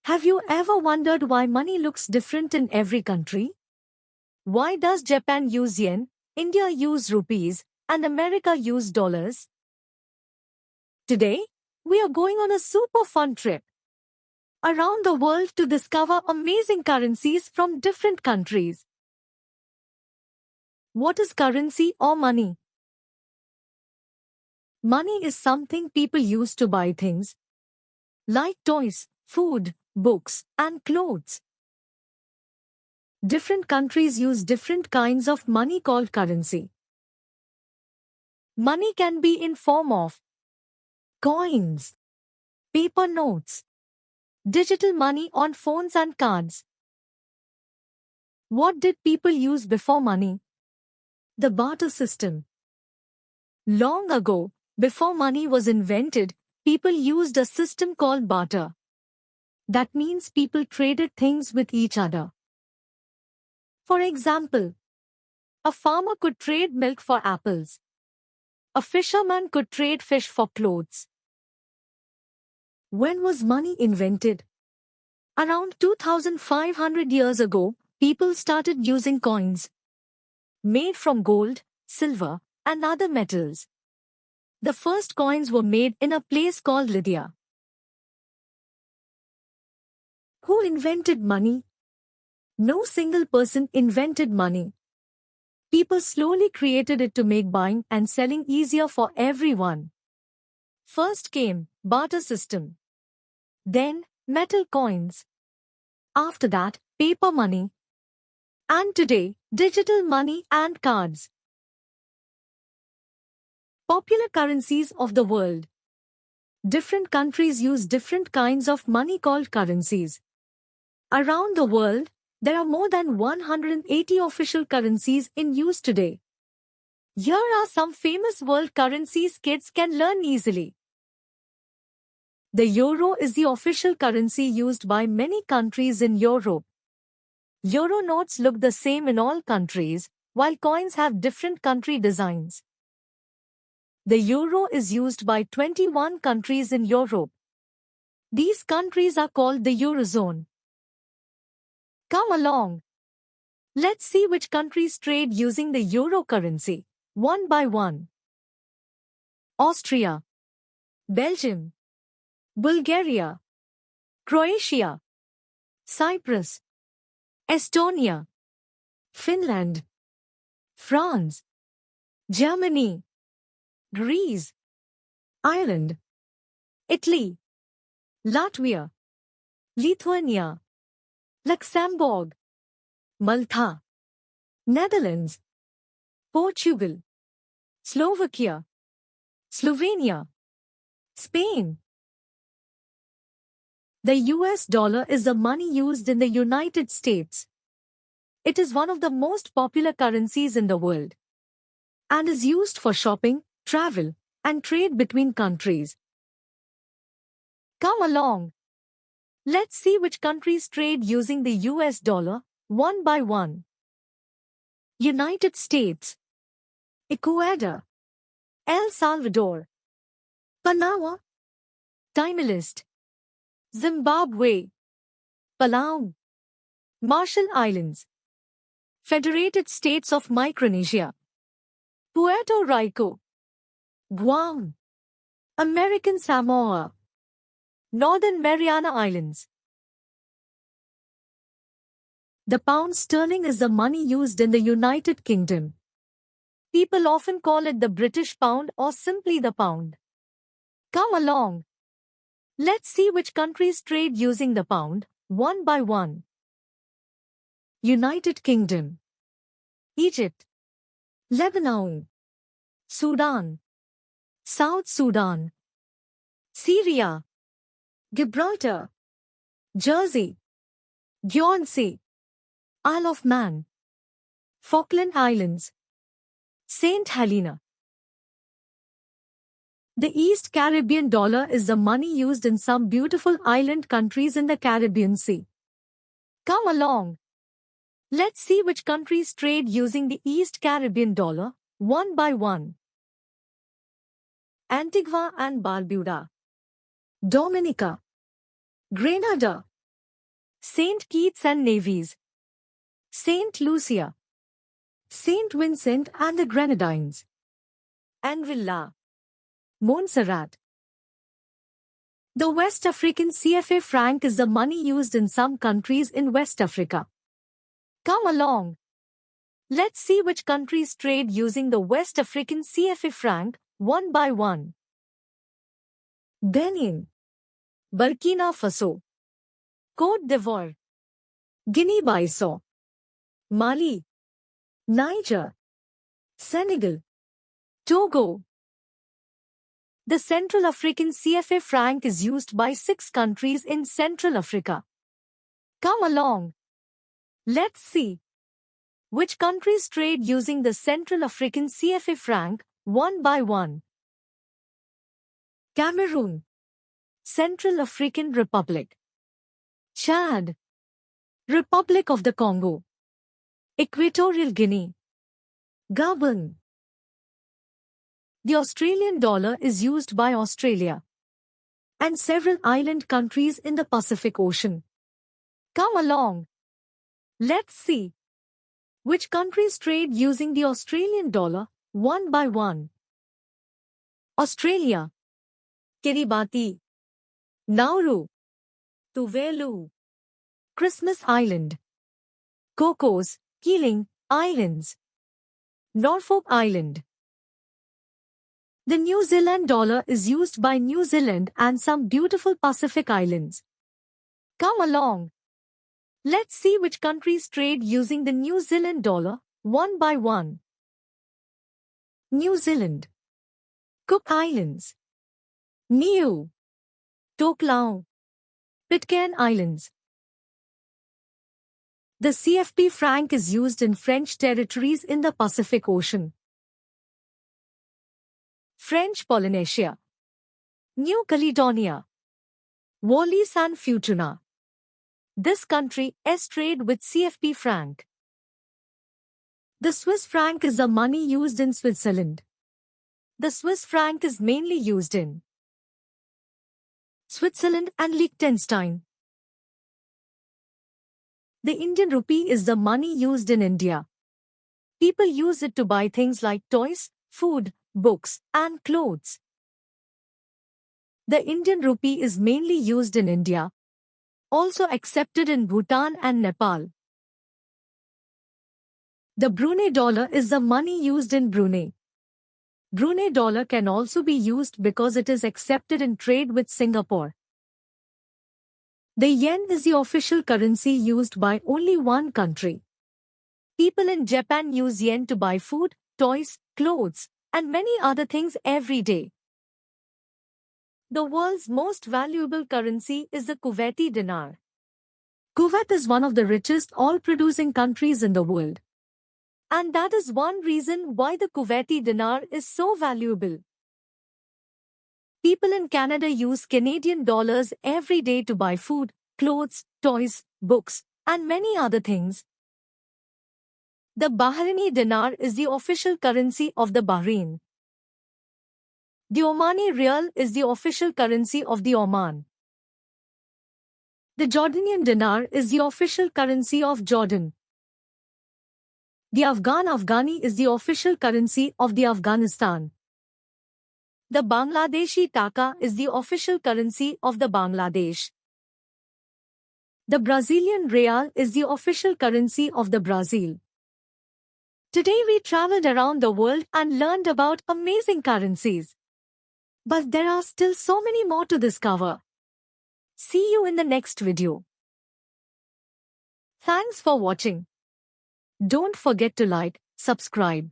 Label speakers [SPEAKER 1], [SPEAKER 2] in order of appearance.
[SPEAKER 1] Have you ever wondered why money looks different in every country? Why does Japan use yen, India use rupees, and America use dollars? Today, we are going on a super fun trip around the world to discover amazing currencies from different countries. What is currency or money? Money is something people use to buy things like toys, food, books, and clothes. Different countries use different kinds of money called currency. Money can be in form of coins, paper notes, digital money on phones and cards. What did people use before money? The barter system. Long ago, before money was invented, people used a system called barter. That means people traded things with each other. For example, a farmer could trade milk for apples. A fisherman could trade fish for clothes. When was money invented? Around 2500 years ago, people started using coins made from gold, silver, and other metals. The first coins were made in a place called Lydia. Who invented money? No single person invented money. People slowly created it to make buying and selling easier for everyone. First came barter system. Then metal coins. After that, paper money. And today, digital money and cards. Popular currencies of the world. Different countries use different kinds of money called currencies. Around the world, there are more than 180 official currencies in use today. Here are some famous world currencies kids can learn easily. The euro is the official currency used by many countries in Europe. Euro notes look the same in all countries, while coins have different country designs. The euro is used by 21 countries in Europe. These countries are called the Eurozone. Come along. Let's see which countries trade using the euro currency, one by one. Austria, Belgium, Bulgaria, Croatia, Cyprus, Estonia, Finland, France, Germany, Greece, Ireland, Italy, Latvia, Lithuania, Luxembourg, Malta, Netherlands, Portugal, Slovakia, Slovenia, Spain. The US dollar is the money used in the United States. It is one of the most popular currencies in the world and is used for shopping, travel, and trade between countries. Come along. Let's see which countries trade using the US dollar, one by one. United States, Ecuador, El Salvador, Panama, Timor-Leste, Zimbabwe, Palau, Marshall Islands, Federated States of Micronesia, Puerto Rico, Guam, American Samoa, Northern Mariana Islands. The pound sterling is the money used in the United Kingdom. People often call it the British pound or simply the pound. Come along. Let's see which countries trade using the pound, one by one. United Kingdom, Egypt, Lebanon, Sudan, South Sudan, Syria, Gibraltar, Jersey, Guernsey, Isle of Man, Falkland Islands, St. Helena. The East Caribbean dollar is the money used in some beautiful island countries in the Caribbean Sea. Come along. Let's see which countries trade using the East Caribbean dollar, one by one. Antigua and Barbuda, Dominica, Grenada, Saint Kitts and Nevis, Saint Lucia, Saint Vincent and the Grenadines, Anguilla, Montserrat. The West African CFA franc is the money used in some countries in West Africa. Come along. Let's see which countries trade using the West African CFA franc, one by one. Benin, Burkina Faso, Côte d'Ivoire, Guinea-Bissau, Mali, Niger, Senegal, Togo. The Central African CFA franc is used by 6 countries in Central Africa. Come along. Let's see which countries trade using the Central African CFA franc, one by one. Cameroon, Central African Republic, Chad, Republic of the Congo, Equatorial Guinea, Gabon. The Australian dollar is used by Australia and several island countries in the Pacific Ocean. Come along. Let's see which countries trade using the Australian dollar, one by one. Australia, Kiribati, Nauru, Tuvalu, Christmas Island, Cocos, Keeling Islands, Norfolk Island. The New Zealand dollar is used by New Zealand and some beautiful Pacific islands. Come along. Let's see which countries trade using the New Zealand dollar, one by one. New Zealand, Cook Islands, Niue, Tokelau, Pitcairn Islands. The CFP franc is used in French territories in the Pacific Ocean. French Polynesia, New Caledonia, Wallis and Futuna. This country has trade with CFP franc. The Swiss franc is the money used in Switzerland. The Swiss franc is mainly used in Switzerland and Liechtenstein. The Indian rupee is the money used in India. People use it to buy things like toys, food, books, and clothes. The Indian rupee is mainly used in India, also accepted in Bhutan and Nepal. The Brunei dollar is the money used in Brunei. Brunei dollar can also be used because it is accepted in trade with Singapore. The yen is the official currency used by only one country. People in Japan use yen to buy food, toys, clothes, and many other things every day. The world's most valuable currency is the Kuwaiti dinar. Kuwait is one of the richest oil-producing countries in the world. And that is one reason why the Kuwaiti dinar is so valuable. People in Canada use Canadian dollars every day to buy food, clothes, toys, books, and many other things. The Bahraini dinar is the official currency of the Bahrain. The Omani rial is the official currency of the Oman. The Jordanian dinar is the official currency of Jordan. The Afghani is the official currency of the Afghanistan. The Bangladeshi taka is the official currency of the Bangladesh. The Brazilian real is the official currency of the Brazil. Today we traveled around the world and learned about amazing currencies. But there are still so many more to discover. See you in the next video. Thanks for watching. Don't forget to like, subscribe,